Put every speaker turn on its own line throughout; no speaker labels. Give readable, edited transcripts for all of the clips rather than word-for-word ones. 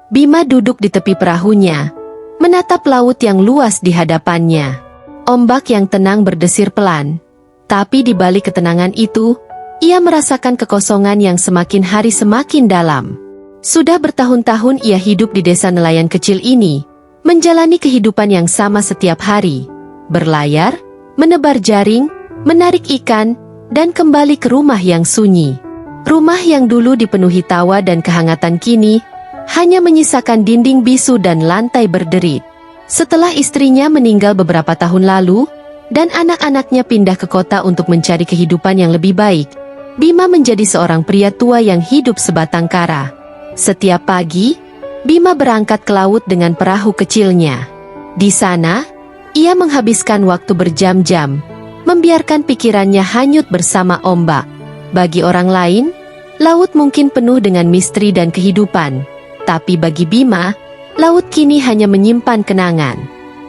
Bima duduk di tepi perahunya, menatap laut yang luas di hadapannya. Ombak yang tenang berdesir pelan. Tapi di balik ketenangan itu, ia merasakan kekosongan yang semakin hari semakin dalam. Sudah bertahun-tahun ia hidup di desa nelayan kecil ini, menjalani kehidupan yang sama setiap hari. Berlayar, menebar jaring, menarik ikan, dan kembali ke rumah yang sunyi. Rumah yang dulu dipenuhi tawa dan kehangatan kini hanya menyisakan dinding bisu dan lantai berderit. Setelah istrinya meninggal beberapa tahun lalu, dan anak-anaknya pindah ke kota untuk mencari kehidupan yang lebih baik, Bima menjadi seorang pria tua yang hidup sebatang kara. Setiap pagi, Bima berangkat ke laut dengan perahu kecilnya. Di sana, ia menghabiskan waktu berjam-jam, membiarkan pikirannya hanyut bersama ombak. Bagi orang lain, laut mungkin penuh dengan misteri dan kehidupan. Tapi bagi Bima, laut kini hanya menyimpan kenangan.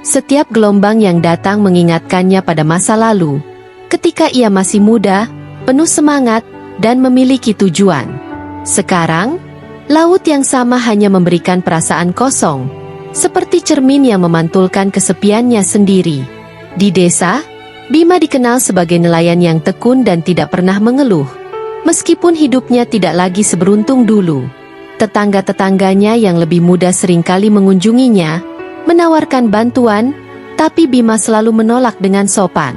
Setiap gelombang yang datang mengingatkannya pada masa lalu, ketika ia masih muda, penuh semangat, dan memiliki tujuan. Sekarang, laut yang sama hanya memberikan perasaan kosong, seperti cermin yang memantulkan kesepiannya sendiri. Di desa, Bima dikenal sebagai nelayan yang tekun dan tidak pernah mengeluh. Meskipun hidupnya tidak lagi seberuntung dulu, tetangga-tetangganya yang lebih muda seringkali mengunjunginya, menawarkan bantuan, tapi Bima selalu menolak dengan sopan.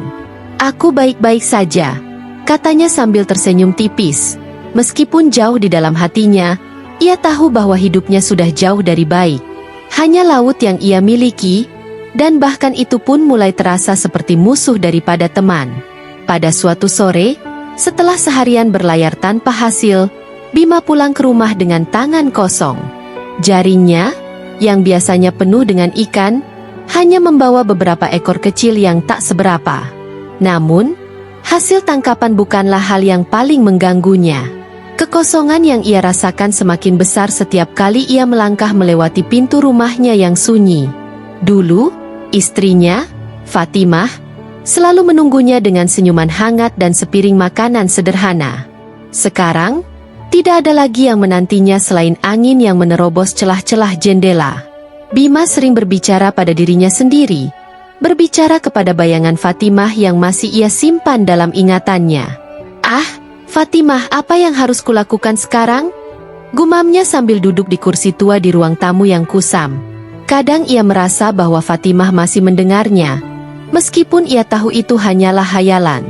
"Aku baik-baik saja," katanya sambil tersenyum tipis. Meskipun jauh di dalam hatinya, ia tahu bahwa hidupnya sudah jauh dari baik. Hanya laut yang ia miliki, dan bahkan itu pun mulai terasa seperti musuh daripada teman. Pada suatu sore, setelah seharian berlayar tanpa hasil, Bima pulang ke rumah dengan tangan kosong. Jaringnya, yang biasanya penuh dengan ikan, hanya membawa beberapa ekor kecil yang tak seberapa. Namun, hasil tangkapan bukanlah hal yang paling mengganggunya. Kekosongan yang ia rasakan semakin besar setiap kali ia melangkah melewati pintu rumahnya yang sunyi. Dulu, istrinya, Fatimah, selalu menunggunya dengan senyuman hangat dan sepiring makanan sederhana. Sekarang, tidak ada lagi yang menantinya selain angin yang menerobos celah-celah jendela. Bima sering berbicara pada dirinya sendiri, berbicara kepada bayangan Fatimah yang masih ia simpan dalam ingatannya. "Ah, Fatimah, apa yang harus kulakukan sekarang?" gumamnya sambil duduk di kursi tua di ruang tamu yang kusam. Kadang ia merasa bahwa Fatimah masih mendengarnya, meskipun ia tahu itu hanyalah hayalan.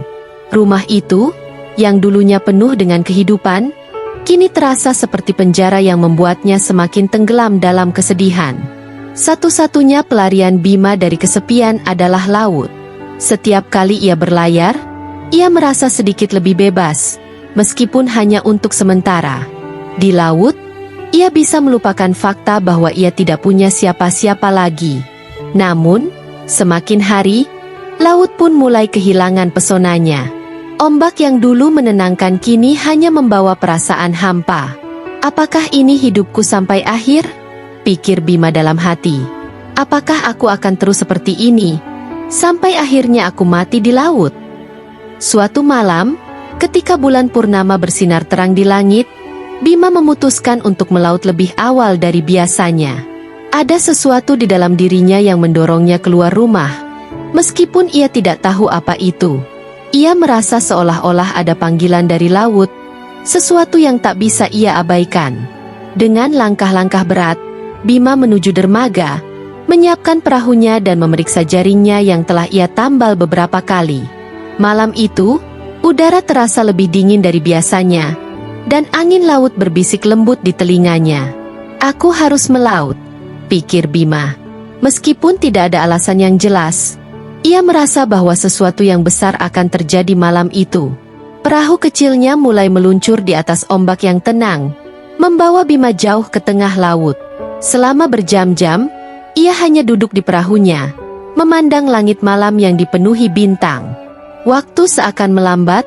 Rumah itu, yang dulunya penuh dengan kehidupan, kini terasa seperti penjara yang membuatnya semakin tenggelam dalam kesedihan. Satu-satunya pelarian Bima dari kesepian adalah laut. Setiap kali ia berlayar, ia merasa sedikit lebih bebas, meskipun hanya untuk sementara. Di laut, ia bisa melupakan fakta bahwa ia tidak punya siapa-siapa lagi. Namun, semakin hari, laut pun mulai kehilangan pesonanya. Ombak yang dulu menenangkan kini hanya membawa perasaan hampa. "Apakah ini hidupku sampai akhir?" pikir Bima dalam hati. "Apakah aku akan terus seperti ini, sampai akhirnya aku mati di laut?" Suatu malam, ketika bulan purnama bersinar terang di langit, Bima memutuskan untuk melaut lebih awal dari biasanya. Ada sesuatu di dalam dirinya yang mendorongnya keluar rumah, meskipun ia tidak tahu apa itu. Ia merasa seolah-olah ada panggilan dari laut, sesuatu yang tak bisa ia abaikan. Dengan langkah-langkah berat, Bima menuju dermaga, menyiapkan perahunya dan memeriksa jaringnya yang telah ia tambal beberapa kali. Malam itu, udara terasa lebih dingin dari biasanya, dan angin laut berbisik lembut di telinganya. "Aku harus melaut," pikir Bima. Meskipun tidak ada alasan yang jelas, ia merasa bahwa sesuatu yang besar akan terjadi malam itu. Perahu kecilnya mulai meluncur di atas ombak yang tenang, membawa Bima jauh ke tengah laut. Selama berjam-jam, ia hanya duduk di perahunya, memandang langit malam yang dipenuhi bintang. Waktu seakan melambat,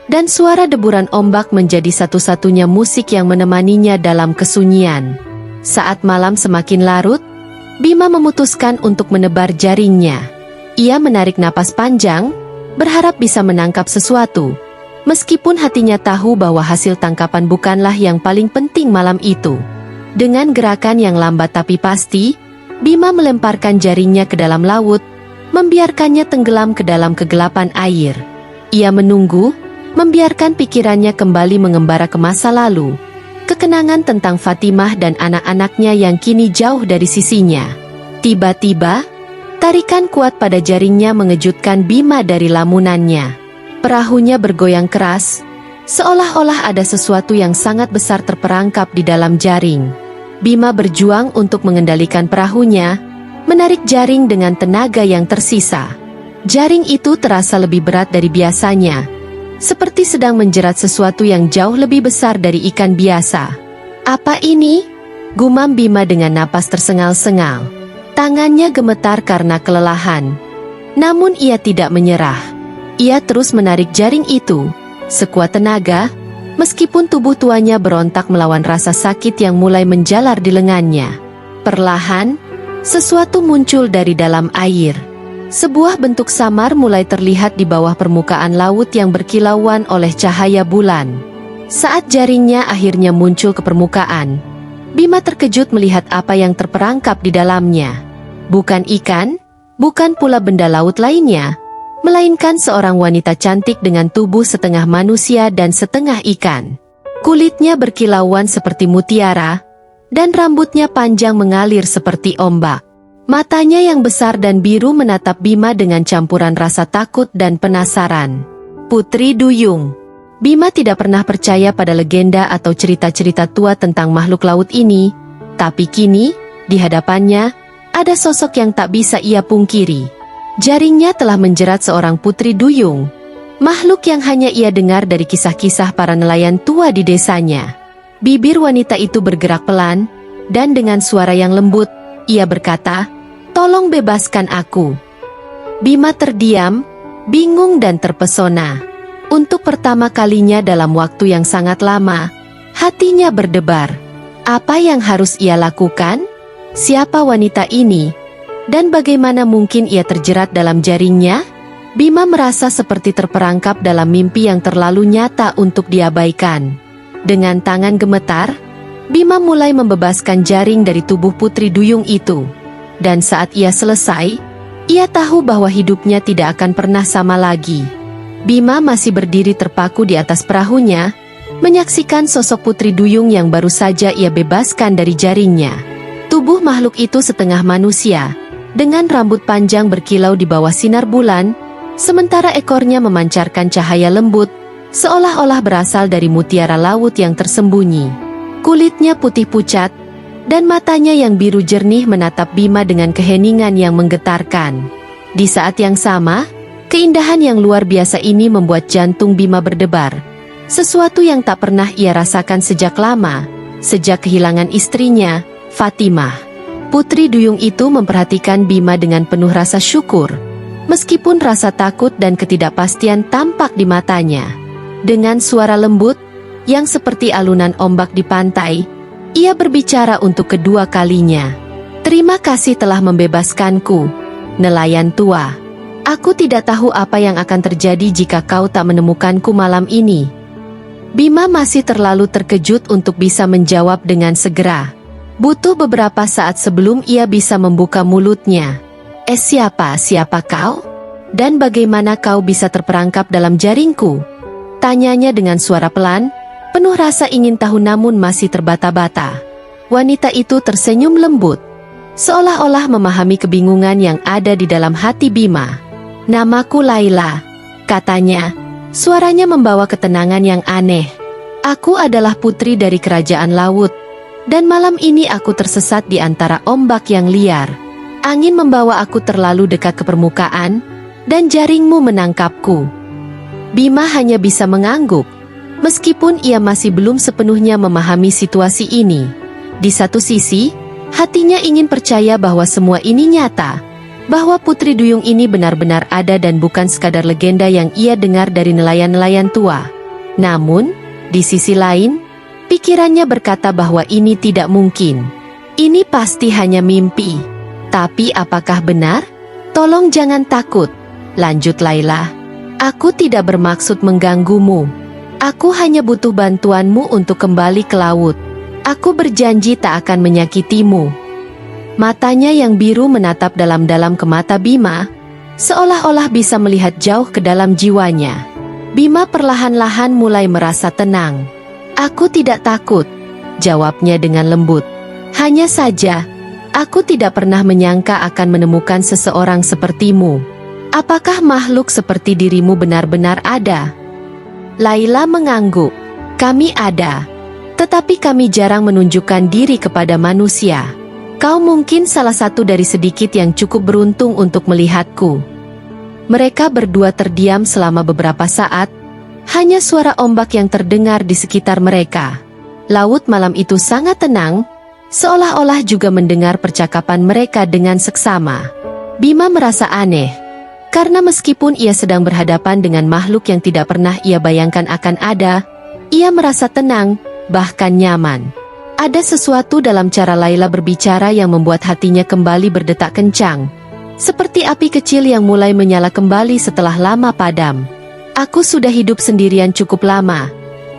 dan suara deburan ombak menjadi satu-satunya musik yang menemaninya dalam kesunyian. Saat malam semakin larut, Bima memutuskan untuk menebar jaringnya. Ia menarik napas panjang, berharap bisa menangkap sesuatu, meskipun hatinya tahu bahwa hasil tangkapan bukanlah yang paling penting malam itu. Dengan gerakan yang lambat tapi pasti, Bima melemparkan jaringnya ke dalam laut, membiarkannya tenggelam ke dalam kegelapan air. Ia menunggu, membiarkan pikirannya kembali mengembara ke masa lalu. Kekenangan tentang Fatimah dan anak-anaknya yang kini jauh dari sisinya. Tiba-tiba, tarikan kuat pada jaringnya mengejutkan Bima dari lamunannya. Perahunya bergoyang keras, seolah-olah ada sesuatu yang sangat besar terperangkap di dalam jaring. Bima berjuang untuk mengendalikan perahunya, menarik jaring dengan tenaga yang tersisa. Jaring itu terasa lebih berat dari biasanya, seperti sedang menjerat sesuatu yang jauh lebih besar dari ikan biasa. "Apa ini?" gumam Bima dengan napas tersengal-sengal. Tangannya gemetar karena kelelahan. Namun ia tidak menyerah. Ia terus menarik jaring itu sekuat tenaga, meskipun tubuh tuanya berontak melawan rasa sakit yang mulai menjalar di lengannya. Perlahan, sesuatu muncul dari dalam air. Sebuah bentuk samar mulai terlihat di bawah permukaan laut yang berkilauan oleh cahaya bulan. Saat jaringnya akhirnya muncul ke permukaan, Bima terkejut melihat apa yang terperangkap di dalamnya. Bukan ikan, bukan pula benda laut lainnya, melainkan seorang wanita cantik dengan tubuh setengah manusia dan setengah ikan. Kulitnya berkilauan seperti mutiara, dan rambutnya panjang mengalir seperti ombak. Matanya yang besar dan biru menatap Bima dengan campuran rasa takut dan penasaran. Putri Duyung. Bima tidak pernah percaya pada legenda atau cerita-cerita tua tentang makhluk laut ini, tapi kini, di hadapannya, ada sosok yang tak bisa ia pungkiri. Jaringnya telah menjerat seorang Putri Duyung, makhluk yang hanya ia dengar dari kisah-kisah para nelayan tua di desanya. Bibir wanita itu bergerak pelan, dan dengan suara yang lembut, ia berkata, "Tolong bebaskan aku." Bima terdiam, bingung dan terpesona. Untuk pertama kalinya dalam waktu yang sangat lama, hatinya berdebar. Apa yang harus ia lakukan? Siapa wanita ini? Dan bagaimana mungkin ia terjerat dalam jaringnya? Bima merasa seperti terperangkap dalam mimpi yang terlalu nyata untuk diabaikan. Dengan tangan gemetar, Bima mulai membebaskan jaring dari tubuh Putri Duyung itu. Dan saat ia selesai, ia tahu bahwa hidupnya tidak akan pernah sama lagi. Bima masih berdiri terpaku di atas perahunya, menyaksikan sosok Putri Duyung yang baru saja ia bebaskan dari jaringnya. Tubuh makhluk itu setengah manusia, dengan rambut panjang berkilau di bawah sinar bulan, sementara ekornya memancarkan cahaya lembut, seolah-olah berasal dari mutiara laut yang tersembunyi. Kulitnya putih pucat, dan matanya yang biru jernih menatap Bima dengan keheningan yang menggetarkan. Di saat yang sama, keindahan yang luar biasa ini membuat jantung Bima berdebar. Sesuatu yang tak pernah ia rasakan sejak lama, sejak kehilangan istrinya, Fatimah. Putri Duyung itu memperhatikan Bima dengan penuh rasa syukur, meskipun rasa takut dan ketidakpastian tampak di matanya. Dengan suara lembut, yang seperti alunan ombak di pantai, ia berbicara untuk kedua kalinya. "Terima kasih telah membebaskanku, nelayan tua. Aku tidak tahu apa yang akan terjadi jika kau tak menemukanku malam ini." Bima masih terlalu terkejut untuk bisa menjawab dengan segera. Butuh beberapa saat sebelum ia bisa membuka mulutnya. Siapa kau? Dan bagaimana kau bisa terperangkap dalam jaringku?" Tanyanya dengan suara pelan, penuh rasa ingin tahu namun masih terbata-bata. Wanita itu tersenyum lembut, seolah-olah memahami kebingungan yang ada di dalam hati Bima. "Namaku Laila," katanya, suaranya membawa ketenangan yang aneh. "Aku adalah putri dari kerajaan laut, dan malam ini aku tersesat di antara ombak yang liar. Angin membawa aku terlalu dekat ke permukaan, dan jaringmu menangkapku." Bima hanya bisa mengangguk, meskipun ia masih belum sepenuhnya memahami situasi ini. Di satu sisi, hatinya ingin percaya bahwa semua ini nyata, bahwa Putri Duyung ini benar-benar ada dan bukan sekadar legenda yang ia dengar dari nelayan-nelayan tua. Namun, di sisi lain, pikirannya berkata bahwa ini tidak mungkin. Ini pasti hanya mimpi. Tapi apakah benar? "Tolong jangan takut," lanjut Laila. "Aku tidak bermaksud mengganggumu. Aku hanya butuh bantuanmu untuk kembali ke laut. Aku berjanji tak akan menyakitimu. Matanya yang biru menatap dalam-dalam ke mata Bima, seolah-olah bisa melihat jauh ke dalam jiwanya. Bima perlahan-lahan mulai merasa tenang. Aku tidak takut, jawabnya dengan lembut. Hanya saja, aku tidak pernah menyangka akan menemukan seseorang sepertimu. Apakah makhluk seperti dirimu benar-benar ada? Laila mengangguk. Kami ada. Tetapi kami jarang menunjukkan diri kepada manusia. Kau mungkin salah satu dari sedikit yang cukup beruntung untuk melihatku. Mereka berdua terdiam selama beberapa saat. Hanya suara ombak yang terdengar di sekitar mereka. Laut malam itu sangat tenang, seolah-olah juga mendengar percakapan mereka dengan seksama. Bima merasa aneh, karena meskipun ia sedang berhadapan dengan makhluk yang tidak pernah ia bayangkan akan ada, ia merasa tenang, bahkan nyaman. Ada sesuatu dalam cara Laila berbicara yang membuat hatinya kembali berdetak kencang. Seperti api kecil yang mulai menyala kembali setelah lama padam. Aku sudah hidup sendirian cukup lama,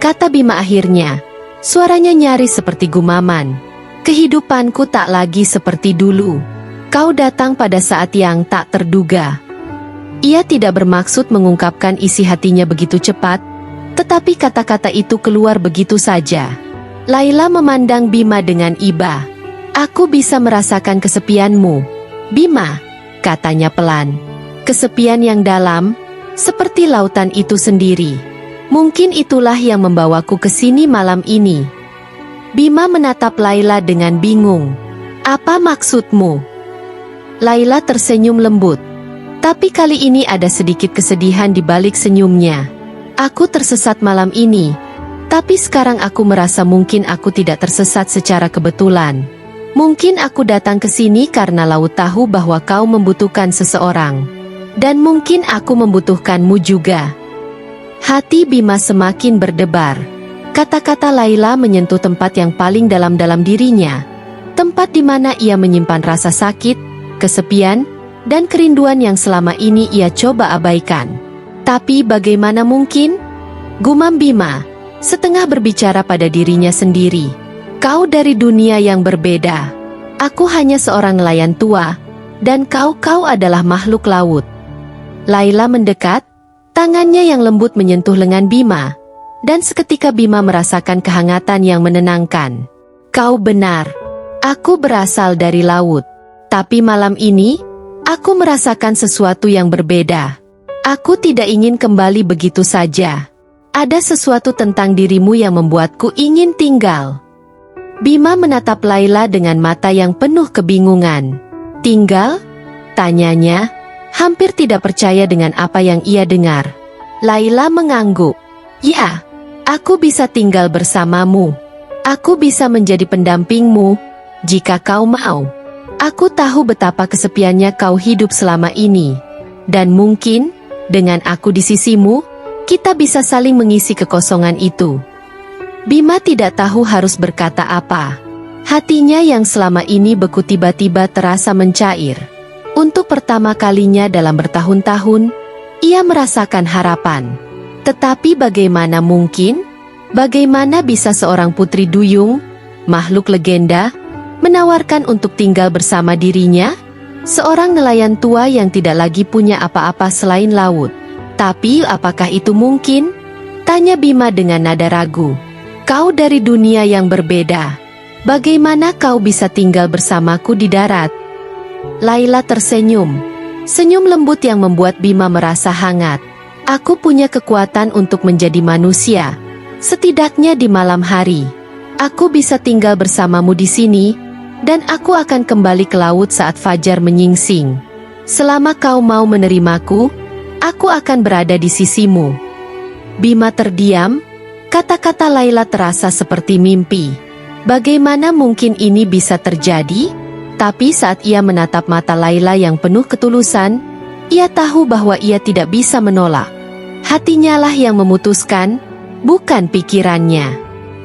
kata Bima akhirnya. Suaranya nyaris seperti gumaman. Kehidupanku tak lagi seperti dulu. Kau datang pada saat yang tak terduga. Ia tidak bermaksud mengungkapkan isi hatinya begitu cepat, tetapi kata-kata itu keluar begitu saja. Laila memandang Bima dengan iba. Aku bisa merasakan kesepianmu, Bima, katanya pelan. Kesepian yang dalam, seperti lautan itu sendiri. Mungkin itulah yang membawaku ke sini malam ini. Bima menatap Laila dengan bingung. Apa maksudmu? Laila tersenyum lembut. Tapi kali ini ada sedikit kesedihan di balik senyumnya. Aku tersesat malam ini, tapi sekarang aku merasa mungkin aku tidak tersesat secara kebetulan. Mungkin aku datang ke sini karena laut tahu bahwa kau membutuhkan seseorang. Dan mungkin aku membutuhkanmu juga. Hati Bima semakin berdebar. Kata-kata Laila menyentuh tempat yang paling dalam-dalam dirinya. Tempat di mana ia menyimpan rasa sakit, kesepian, dan kerinduan yang selama ini ia coba abaikan. Tapi bagaimana mungkin? Gumam Bima, setengah berbicara pada dirinya sendiri. Kau dari dunia yang berbeda. Aku hanya seorang nelayan tua, dan kau adalah makhluk laut. Laila mendekat, tangannya yang lembut menyentuh lengan Bima, dan seketika Bima merasakan kehangatan yang menenangkan. Kau benar, aku berasal dari laut. Tapi malam ini, aku merasakan sesuatu yang berbeda. Aku tidak ingin kembali begitu saja. Ada sesuatu tentang dirimu yang membuatku ingin tinggal. Bima menatap Laila dengan mata yang penuh kebingungan. Tinggal? Tanyanya, hampir tidak percaya dengan apa yang ia dengar. Laila mengangguk. Ya, aku bisa tinggal bersamamu. Aku bisa menjadi pendampingmu, jika kau mau. Aku tahu betapa kesepiannya kau hidup selama ini. Dan mungkin, dengan aku di sisimu, kita bisa saling mengisi kekosongan itu. Bima tidak tahu harus berkata apa. Hatinya yang selama ini beku tiba-tiba terasa mencair. Untuk pertama kalinya dalam bertahun-tahun, ia merasakan harapan. Tetapi bagaimana mungkin? Bagaimana bisa seorang putri duyung, makhluk legenda, menawarkan untuk tinggal bersama dirinya? Seorang nelayan tua yang tidak lagi punya apa-apa selain laut. Tapi apakah itu mungkin? Tanya Bima dengan nada ragu. Kau dari dunia yang berbeda. Bagaimana kau bisa tinggal bersamaku di darat? Laila tersenyum. Senyum lembut yang membuat Bima merasa hangat. Aku punya kekuatan untuk menjadi manusia. Setidaknya di malam hari. Aku bisa tinggal bersamamu di sini. Dan aku akan kembali ke laut saat fajar menyingsing. Selama kau mau menerimaku, aku akan berada di sisimu. Bima terdiam, kata-kata Laila terasa seperti mimpi. Bagaimana mungkin ini bisa terjadi? Tapi saat ia menatap mata Laila yang penuh ketulusan, ia tahu bahwa ia tidak bisa menolak. Hatinya lah yang memutuskan, bukan pikirannya.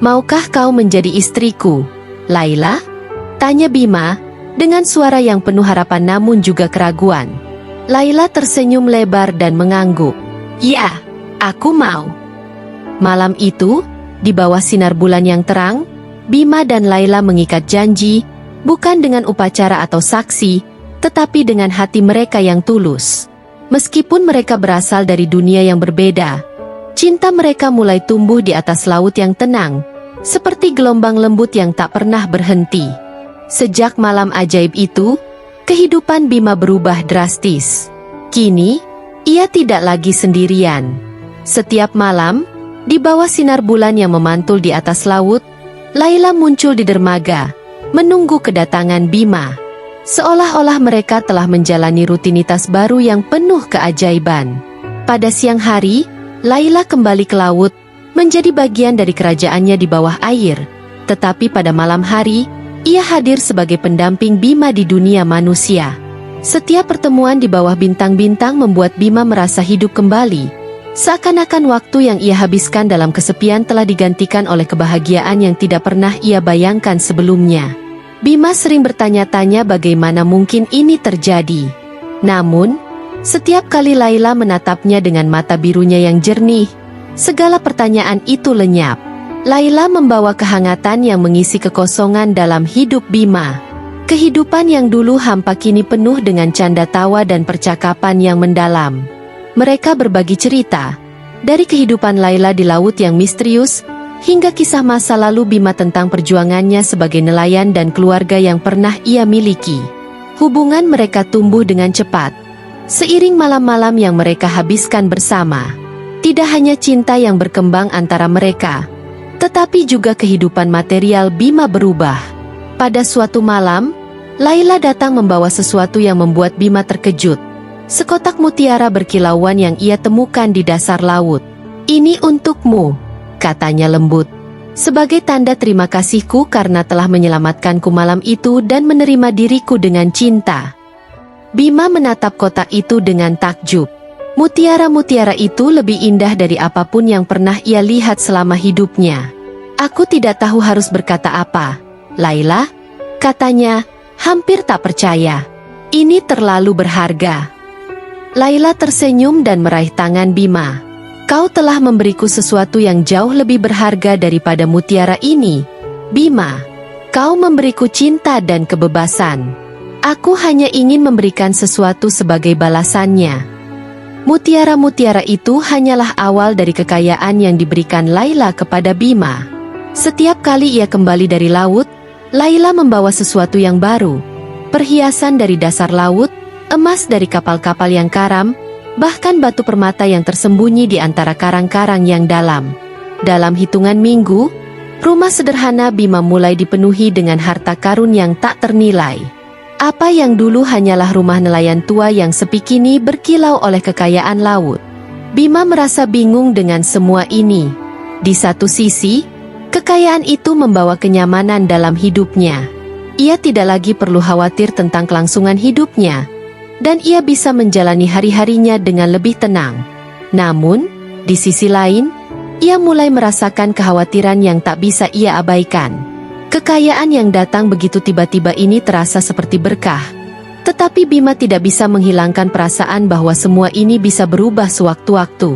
Maukah kau menjadi istriku, Laila? Tanya Bima, dengan suara yang penuh harapan namun juga keraguan. Laila tersenyum lebar dan mengangguk. Ya, aku mau. Malam itu, di bawah sinar bulan yang terang, Bima dan Laila mengikat janji, bukan dengan upacara atau saksi, tetapi dengan hati mereka yang tulus. Meskipun mereka berasal dari dunia yang berbeda, cinta mereka mulai tumbuh di atas laut yang tenang, seperti gelombang lembut yang tak pernah berhenti. Sejak malam ajaib itu, kehidupan Bima berubah drastis. Kini, ia tidak lagi sendirian. Setiap malam, di bawah sinar bulan yang memantul di atas laut, Laila muncul di dermaga, menunggu kedatangan Bima. Seolah-olah mereka telah menjalani rutinitas baru yang penuh keajaiban. Pada siang hari, Laila kembali ke laut, menjadi bagian dari kerajaannya di bawah air. Tetapi pada malam hari, ia hadir sebagai pendamping Bima di dunia manusia. Setiap pertemuan di bawah bintang-bintang membuat Bima merasa hidup kembali. Seakan-akan waktu yang ia habiskan dalam kesepian telah digantikan oleh kebahagiaan yang tidak pernah ia bayangkan sebelumnya. Bima sering bertanya-tanya bagaimana mungkin ini terjadi. Namun, setiap kali Laila menatapnya dengan mata birunya yang jernih, segala pertanyaan itu lenyap. Laila membawa kehangatan yang mengisi kekosongan dalam hidup Bima. Kehidupan yang dulu hampa kini penuh dengan canda tawa dan percakapan yang mendalam. Mereka berbagi cerita, dari kehidupan Laila di laut yang misterius, hingga kisah masa lalu Bima tentang perjuangannya sebagai nelayan dan keluarga yang pernah ia miliki. Hubungan mereka tumbuh dengan cepat. Seiring malam-malam yang mereka habiskan bersama, tidak hanya cinta yang berkembang antara mereka, tetapi juga kehidupan material Bima berubah. Pada suatu malam, Laila datang membawa sesuatu yang membuat Bima terkejut. Sekotak mutiara berkilauan yang ia temukan di dasar laut. "Ini untukmu," katanya lembut. "Sebagai tanda terima kasihku karena telah menyelamatkanku malam itu dan menerima diriku dengan cinta." Bima menatap kotak itu dengan takjub. Mutiara-mutiara itu lebih indah dari apapun yang pernah ia lihat selama hidupnya. "Aku tidak tahu harus berkata apa, Laila," katanya, hampir tak percaya. "Ini terlalu berharga." Laila tersenyum dan meraih tangan Bima. "Kau telah memberiku sesuatu yang jauh lebih berharga daripada mutiara ini, Bima. Kau memberiku cinta dan kebebasan. Aku hanya ingin memberikan sesuatu sebagai balasannya." Mutiara-mutiara itu hanyalah awal dari kekayaan yang diberikan Laila kepada Bima. Setiap kali ia kembali dari laut, Laila membawa sesuatu yang baru. Perhiasan dari dasar laut, emas dari kapal-kapal yang karam, bahkan batu permata yang tersembunyi di antara karang-karang yang dalam. Dalam hitungan minggu, rumah sederhana Bima mulai dipenuhi dengan harta karun yang tak ternilai. Apa yang dulu hanyalah rumah nelayan tua yang sepi kini berkilau oleh kekayaan laut. Bima merasa bingung dengan semua ini. Di satu sisi, kekayaan itu membawa kenyamanan dalam hidupnya. Ia tidak lagi perlu khawatir tentang kelangsungan hidupnya, dan ia bisa menjalani hari-harinya dengan lebih tenang. Namun, di sisi lain, ia mulai merasakan kekhawatiran yang tak bisa ia abaikan. Kekayaan yang datang begitu tiba-tiba ini terasa seperti berkah. Tetapi Bima tidak bisa menghilangkan perasaan bahwa semua ini bisa berubah sewaktu-waktu.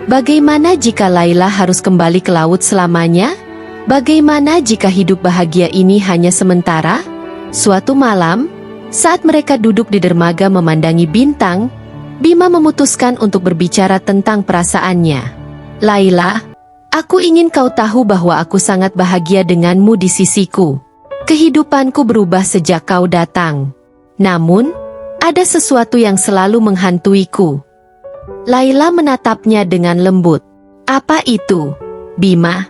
Bagaimana jika Laila harus kembali ke laut selamanya? Bagaimana jika hidup bahagia ini hanya sementara? Suatu malam, saat mereka duduk di dermaga memandangi bintang, Bima memutuskan untuk berbicara tentang perasaannya. "Laila, aku ingin kau tahu bahwa aku sangat bahagia denganmu di sisiku. Kehidupanku berubah sejak kau datang. Namun, ada sesuatu yang selalu menghantuiku." Laila menatapnya dengan lembut. "Apa itu, Bima?"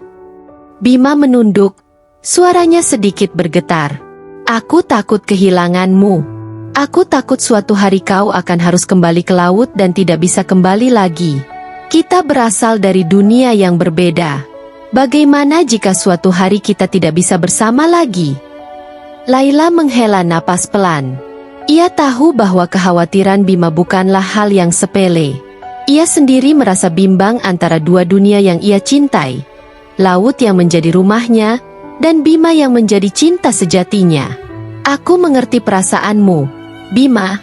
Bima menunduk, suaranya sedikit bergetar. "Aku takut kehilanganmu. Aku takut suatu hari kau akan harus kembali ke laut dan tidak bisa kembali lagi. Kita berasal dari dunia yang berbeda. Bagaimana jika suatu hari kita tidak bisa bersama lagi?" Laila menghela napas pelan. Ia tahu bahwa kekhawatiran Bima bukanlah hal yang sepele. Ia sendiri merasa bimbang antara dua dunia yang ia cintai. Laut yang menjadi rumahnya, dan Bima yang menjadi cinta sejatinya. "Aku mengerti perasaanmu, Bima,"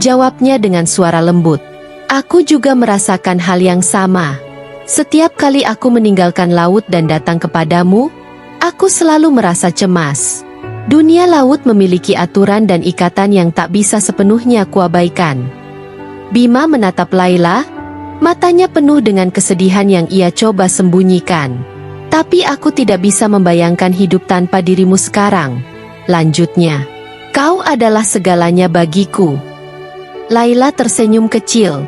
jawabnya dengan suara lembut. "Aku juga merasakan hal yang sama. Setiap kali aku meninggalkan laut dan datang kepadamu, aku Aku selalu merasa cemas. Dunia laut memiliki aturan dan ikatan yang tak bisa sepenuhnya kuabaikan. Bima menatap Layla, matanya penuh dengan kesedihan yang ia coba sembunyikan. Tapi aku tidak bisa membayangkan hidup tanpa dirimu sekarang. Lanjutnya, kau adalah segalanya bagiku. Layla tersenyum kecil,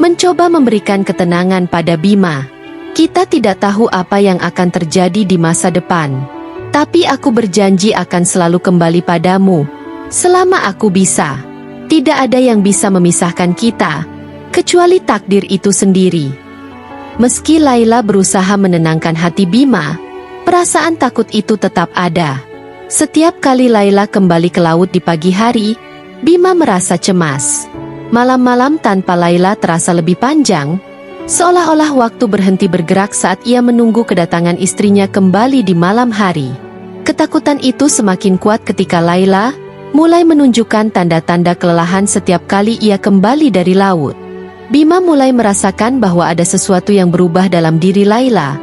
mencoba memberikan ketenangan pada Bima. Kita tidak tahu apa yang akan terjadi di masa depan. Tapi aku berjanji akan selalu kembali padamu. Selama aku bisa. Tidak ada yang bisa memisahkan kita, kecuali takdir itu sendiri. Meski Layla berusaha menenangkan hati Bima, perasaan takut itu tetap ada. Setiap kali Layla kembali ke laut di pagi hari, Bima merasa cemas. Malam-malam tanpa Layla terasa lebih panjang, seolah-olah waktu berhenti bergerak saat ia menunggu kedatangan istrinya kembali di malam hari. Ketakutan itu semakin kuat ketika Layla mulai menunjukkan tanda-tanda kelelahan setiap kali ia kembali dari laut. Bima mulai merasakan bahwa ada sesuatu yang berubah dalam diri Layla,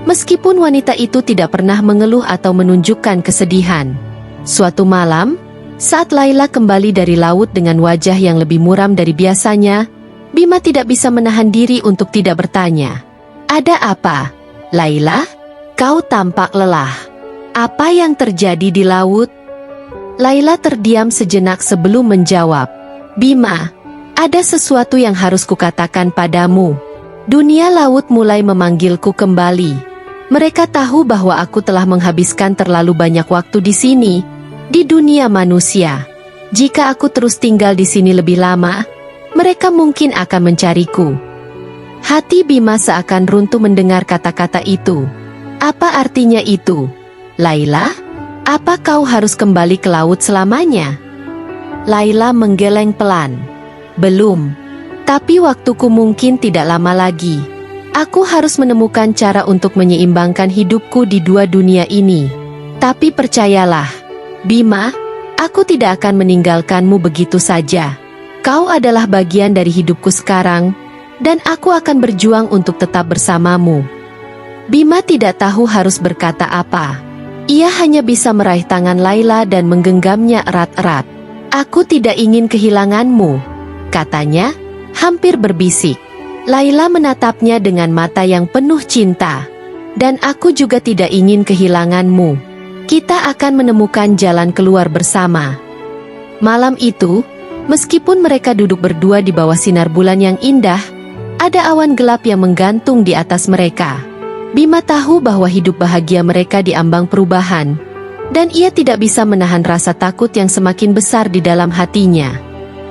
meskipun wanita itu tidak pernah mengeluh atau menunjukkan kesedihan. Suatu malam, saat Layla kembali dari laut dengan wajah yang lebih muram dari biasanya, Bima tidak bisa menahan diri untuk tidak bertanya. "Ada apa, Layla? Kau tampak lelah. Apa yang terjadi di laut?" Layla terdiam sejenak sebelum menjawab. "Bima, ada sesuatu yang harus kukatakan padamu. Dunia laut mulai memanggilku kembali. Mereka tahu bahwa aku telah menghabiskan terlalu banyak waktu di sini, di dunia manusia. Jika aku terus tinggal di sini lebih lama, mereka mungkin akan mencariku." Hati Bima seakan runtuh mendengar kata-kata itu. Apa artinya itu? "Layla, apa kau harus kembali ke laut selamanya?" Layla menggeleng pelan. "Belum. Tapi waktuku mungkin tidak lama lagi. Aku harus menemukan cara untuk menyeimbangkan hidupku di dua dunia ini. Tapi percayalah, Bima, aku tidak akan meninggalkanmu begitu saja. Kau adalah bagian dari hidupku sekarang, dan aku akan berjuang untuk tetap bersamamu." Bima tidak tahu harus berkata apa. Ia hanya bisa meraih tangan Layla dan menggenggamnya erat-erat. "Aku tidak ingin kehilanganmu," katanya, hampir berbisik. Layla menatapnya dengan mata yang penuh cinta. "Dan aku juga tidak ingin kehilanganmu. Kita akan menemukan jalan keluar bersama." Malam itu, meskipun mereka duduk berdua di bawah sinar bulan yang indah, ada awan gelap yang menggantung di atas mereka. Bima tahu bahwa hidup bahagia mereka diambang perubahan, dan ia tidak bisa menahan rasa takut yang semakin besar di dalam hatinya.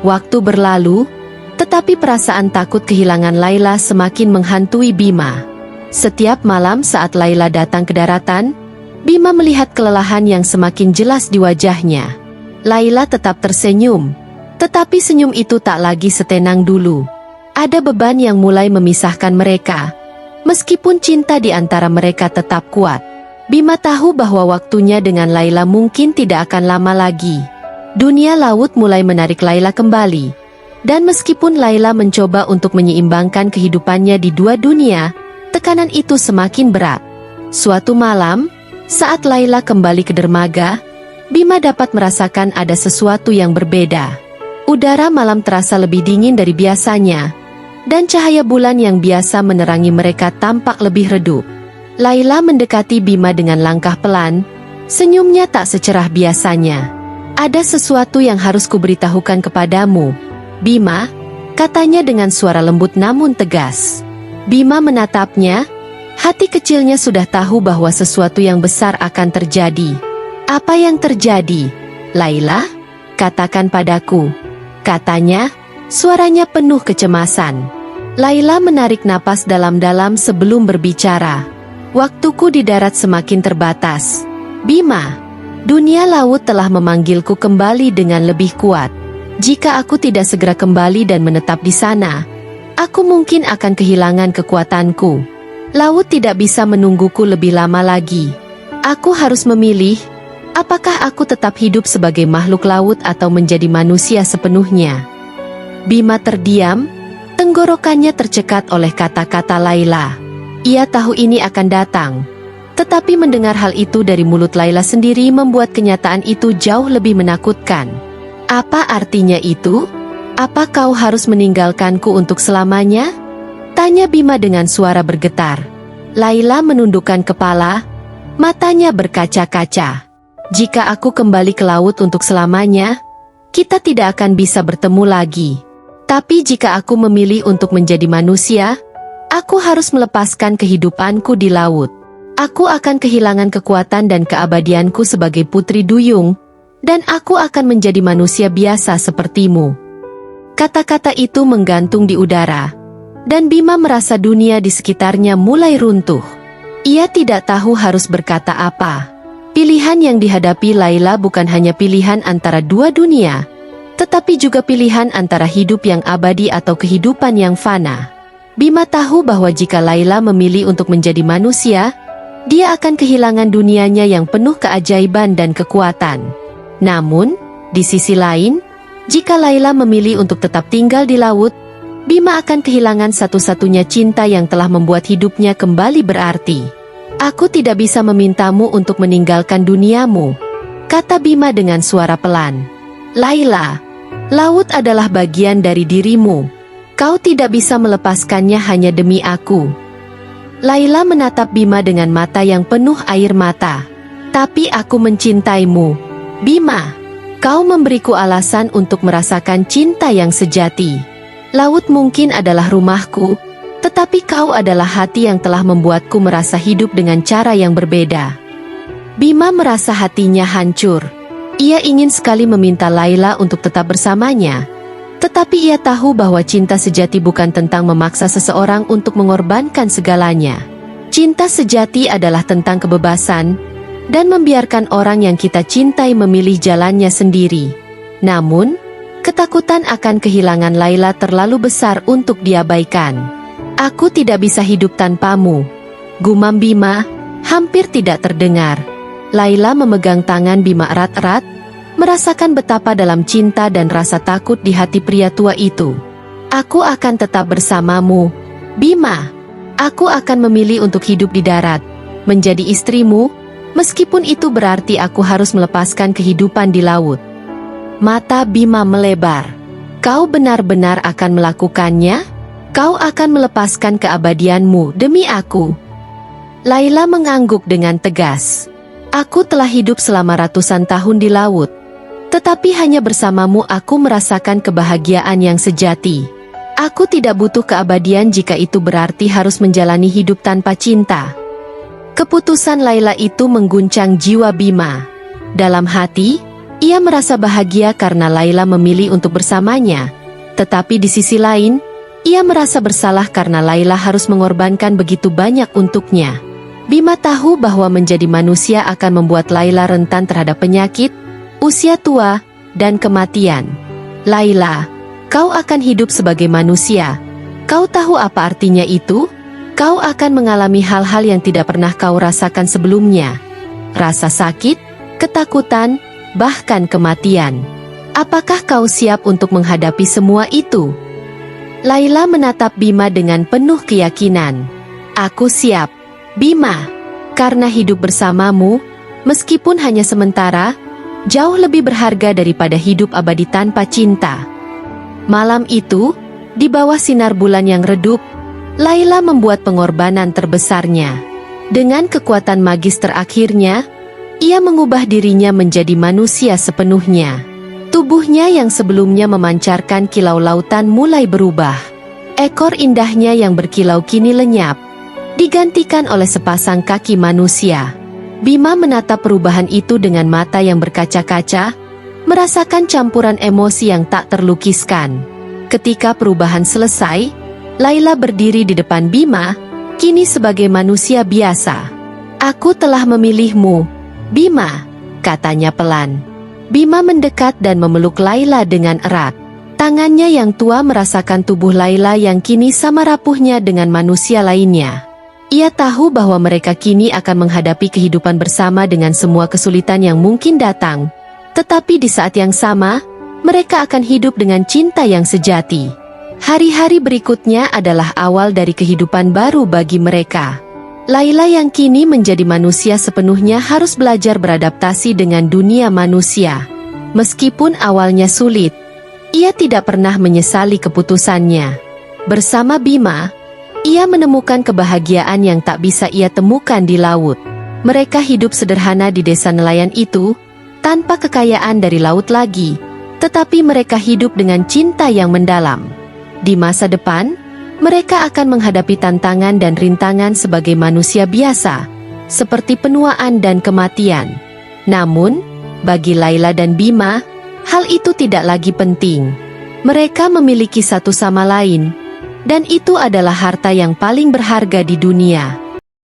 Waktu berlalu, tetapi perasaan takut kehilangan Layla semakin menghantui Bima. Setiap malam saat Layla datang ke daratan, Bima melihat kelelahan yang semakin jelas di wajahnya. Layla tetap tersenyum, tetapi senyum itu tak lagi setenang dulu. Ada beban yang mulai memisahkan mereka. Meskipun cinta di antara mereka tetap kuat, Bima tahu bahwa waktunya dengan Layla mungkin tidak akan lama lagi. Dunia laut mulai menarik Layla kembali. Dan meskipun Layla mencoba untuk menyeimbangkan kehidupannya di dua dunia, tekanan itu semakin berat. Suatu malam, saat Layla kembali ke dermaga, Bima dapat merasakan ada sesuatu yang berbeda. Udara malam terasa lebih dingin dari biasanya, dan cahaya bulan yang biasa menerangi mereka tampak lebih redup. Layla mendekati Bima dengan langkah pelan, senyumnya tak secerah biasanya. "Ada sesuatu yang harus kuberitahukan kepadamu, Bima," katanya dengan suara lembut namun tegas. Bima menatapnya, hati kecilnya sudah tahu bahwa sesuatu yang besar akan terjadi. "Apa yang terjadi, Layla? Katakan padaku," katanya, suaranya penuh kecemasan. Layla menarik napas dalam-dalam sebelum berbicara. "Waktuku di darat semakin terbatas, Bima. Dunia laut telah memanggilku kembali dengan lebih kuat. Jika aku tidak segera kembali dan menetap di sana, aku mungkin akan kehilangan kekuatanku. Laut tidak bisa menungguku lebih lama lagi. Aku harus memilih, apakah aku tetap hidup sebagai makhluk laut atau menjadi manusia sepenuhnya." Bima terdiam, tenggorokannya tercekat oleh kata-kata Layla. Ia tahu ini akan datang. Tetapi mendengar hal itu dari mulut Laila sendiri membuat kenyataan itu jauh lebih menakutkan. Apa artinya itu? Apa kau harus meninggalkanku untuk selamanya? Tanya Bima dengan suara bergetar. Laila menundukkan kepala, matanya berkaca-kaca. Jika aku kembali ke laut untuk selamanya, kita tidak akan bisa bertemu lagi. Tapi jika aku memilih untuk menjadi manusia, aku harus melepaskan kehidupanku di laut. Aku akan kehilangan kekuatan dan keabadianku sebagai putri duyung, dan aku akan menjadi manusia biasa sepertimu. Kata-kata itu menggantung di udara, dan Bima merasa dunia di sekitarnya mulai runtuh. Ia tidak tahu harus berkata apa. Pilihan yang dihadapi Laila bukan hanya pilihan antara dua dunia, tetapi juga pilihan antara hidup yang abadi atau kehidupan yang fana. Bima tahu bahwa jika Laila memilih untuk menjadi manusia, dia akan kehilangan dunianya yang penuh keajaiban dan kekuatan. Namun, di sisi lain, jika Laila memilih untuk tetap tinggal di laut, Bima akan kehilangan satu-satunya cinta yang telah membuat hidupnya kembali berarti. Aku tidak bisa memintamu untuk meninggalkan duniamu, kata Bima dengan suara pelan. Laila, laut adalah bagian dari dirimu. Kau tidak bisa melepaskannya hanya demi aku. Laila menatap Bima dengan mata yang penuh air mata. Tapi aku mencintaimu, Bima. Kau memberiku alasan untuk merasakan cinta yang sejati. Laut mungkin adalah rumahku, tetapi kau adalah hati yang telah membuatku merasa hidup dengan cara yang berbeda. Bima merasa hatinya hancur. Ia ingin sekali meminta Laila untuk tetap bersamanya. Tetapi ia tahu bahwa cinta sejati bukan tentang memaksa seseorang untuk mengorbankan segalanya. Cinta sejati adalah tentang kebebasan, dan membiarkan orang yang kita cintai memilih jalannya sendiri. Namun, ketakutan akan kehilangan Laila terlalu besar untuk diabaikan. Aku tidak bisa hidup tanpamu, gumam Bima, hampir tidak terdengar. Laila memegang tangan Bima erat-erat, merasakan betapa dalam cinta dan rasa takut di hati pria tua itu. Aku akan tetap bersamamu, Bima. Aku akan memilih untuk hidup di darat, menjadi istrimu, meskipun itu berarti aku harus melepaskan kehidupan di laut. Mata Bima melebar. Kau benar-benar akan melakukannya? Kau akan melepaskan keabadianmu demi aku? Laila mengangguk dengan tegas. Aku telah hidup selama ratusan tahun di laut. Tetapi hanya bersamamu aku merasakan kebahagiaan yang sejati. Aku tidak butuh keabadian jika itu berarti harus menjalani hidup tanpa cinta. Keputusan Laila itu mengguncang jiwa Bima. Dalam hati, ia merasa bahagia karena Laila memilih untuk bersamanya. Tetapi di sisi lain, ia merasa bersalah karena Laila harus mengorbankan begitu banyak untuknya. Bima tahu bahwa menjadi manusia akan membuat Laila rentan terhadap penyakit, usia tua, dan kematian. Laila, kau akan hidup sebagai manusia. Kau tahu apa artinya itu? Kau akan mengalami hal-hal yang tidak pernah kau rasakan sebelumnya. Rasa sakit, ketakutan, bahkan kematian. Apakah kau siap untuk menghadapi semua itu? Laila menatap Bima dengan penuh keyakinan. Aku siap, Bima. Karena hidup bersamamu, meskipun hanya sementara, jauh lebih berharga daripada hidup abadi tanpa cinta. Malam itu, di bawah sinar bulan yang redup, Laila membuat pengorbanan terbesarnya. Dengan kekuatan magis terakhirnya, ia mengubah dirinya menjadi manusia sepenuhnya. Tubuhnya yang sebelumnya memancarkan kilau lautan mulai berubah. Ekor indahnya yang berkilau kini lenyap, digantikan oleh sepasang kaki manusia. Bima menatap perubahan itu dengan mata yang berkaca-kaca, merasakan campuran emosi yang tak terlukiskan. Ketika perubahan selesai, Laila berdiri di depan Bima, kini sebagai manusia biasa. Aku telah memilihmu, Bima, katanya pelan. Bima mendekat dan memeluk Laila dengan erat. Tangannya yang tua merasakan tubuh Laila yang kini sama rapuhnya dengan manusia lainnya. Ia tahu bahwa mereka kini akan menghadapi kehidupan bersama dengan semua kesulitan yang mungkin datang. Tetapi di saat yang sama, mereka akan hidup dengan cinta yang sejati. Hari-hari berikutnya adalah awal dari kehidupan baru bagi mereka. Laila yang kini menjadi manusia sepenuhnya harus belajar beradaptasi dengan dunia manusia. Meskipun awalnya sulit, ia tidak pernah menyesali keputusannya. Bersama Bima, ia menemukan kebahagiaan yang tak bisa ia temukan di laut. Mereka hidup sederhana di desa nelayan itu, tanpa kekayaan dari laut lagi, tetapi mereka hidup dengan cinta yang mendalam. Di masa depan, mereka akan menghadapi tantangan dan rintangan sebagai manusia biasa, seperti penuaan dan kematian. Namun, bagi Laila dan Bima, hal itu tidak lagi penting. Mereka memiliki satu sama lain, dan itu adalah harta yang paling berharga di dunia.